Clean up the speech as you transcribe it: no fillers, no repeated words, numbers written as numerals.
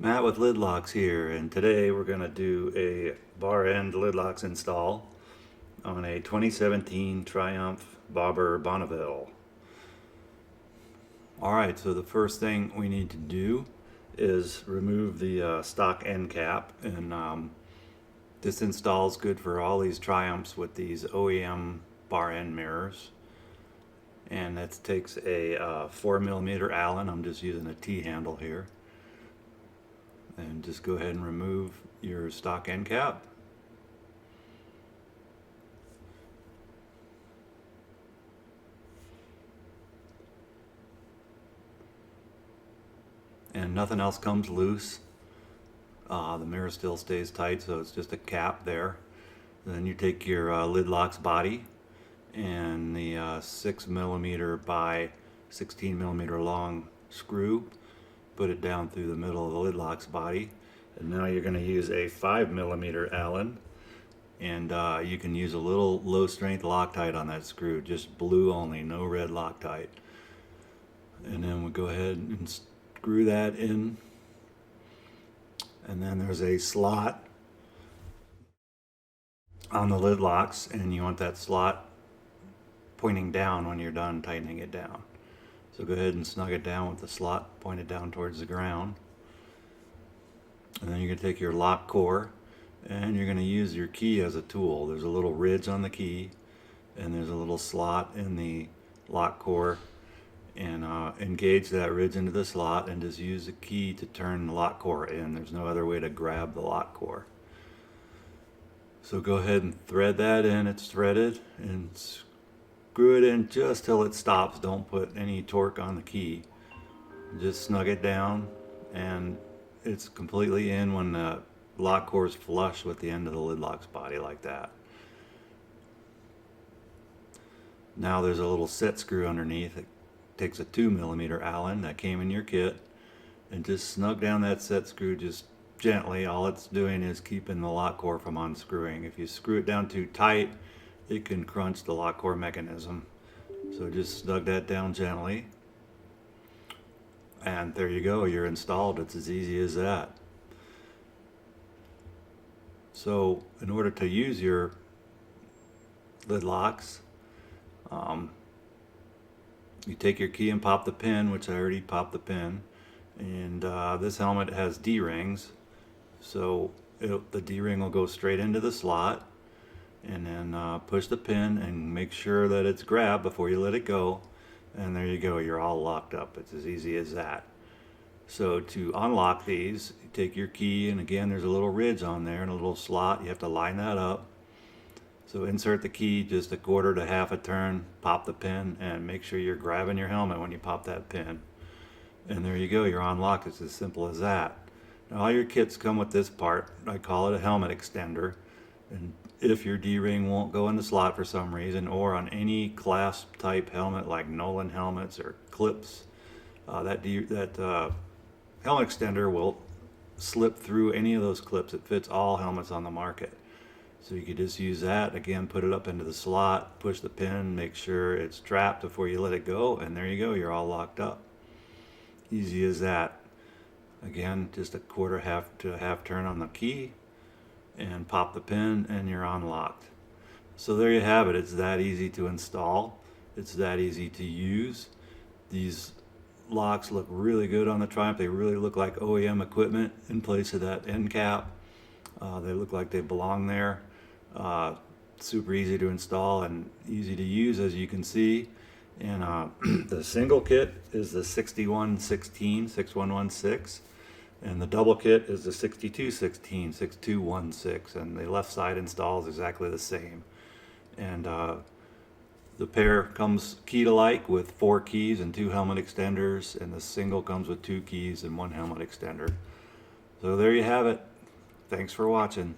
Matt with Lidlox here, and today we're going to do a bar end Lidlox install on a 2017 Triumph Bobber Bonneville. Alright, so the first thing we need to do is remove the stock end cap, and this install is good for all these Triumphs with these OEM bar end mirrors. And that takes a 4mm Allen. I'm just using a T-handle here. And just go ahead and remove your stock end cap. And nothing else comes loose. The mirror still stays tight, so it's just a cap there. Then you take your Lidlox body and the 6mm by 16mm long screw, put it down through the middle of the Lidlox body, and now you're going to use a 5mm Allen, and you can use a little low strength Loctite on that screw, just blue only, no red Loctite. And then we'll go ahead and screw that in, and then there's a slot on the Lidlox, and you want that slot pointing down when you're done tightening it down. So go ahead and snug it down with the slot pointed down towards the ground. And then you're going to take your lock core and you're going to use your key as a tool. There's a little ridge on the key and there's a little slot in the lock core, and engage that ridge into the slot and just use the key to turn the lock core in. There's no other way to grab the lock core. So go ahead and thread that in. It's threaded, and screw it in just till it stops. Don't put any torque on the key. Just snug it down, and it's completely in when the lock core is flush with the end of the Lidlox body, like that. Now there's a little set screw underneath. It takes a 2mm Allen that came in your kit, and just snug down that set screw just gently. All it's doing is keeping the lock core from unscrewing. If you screw it down too tight, it can crunch the lock core mechanism. So just snug that down gently, and there you go, you're installed. It's as easy as that. So in order to use your Lidlox, you take your key and pop the pin, which I already popped the pin, and this helmet has D-rings, so the D-ring will go straight into the slot. And then push the pin and make sure that it's grabbed before you let it go, and there you go, you're all locked up. It's as easy as that. So to unlock these, you take your key, and again there's a little ridge on there and a little slot. You have to line that up. So insert the key just a quarter to half a turn, pop the pin, and make sure you're grabbing your helmet when you pop that pin. And there you go, you're unlocked. It's as simple as that. Now all your kits come with this part. I call it a helmet extender. And if your D-ring won't go in the slot for some reason, or on any clasp type helmet like Nolan helmets or clips, that helmet extender will slip through any of those clips. It fits all helmets on the market. So you could just use that, again, put it up into the slot, push the pin, make sure it's trapped before you let it go, and there you go, you're all locked up. Easy as that. Again, just a quarter to half turn on the key, and pop the pin, and you're unlocked. So there you have it. It's that easy to install. It's that easy to use. These locks look really good on the Triumph. They really look like OEM equipment in place of that end cap. They look like they belong there. Super easy to install and easy to use, as you can see. And the single kit is the 6116, and the double kit is the 6216, 6216, and the left side installs exactly the same. And the pair comes key to like with 4 keys and 2 helmet extenders, and the single comes with 2 keys and 1 helmet extender. So there you have it. Thanks for watching.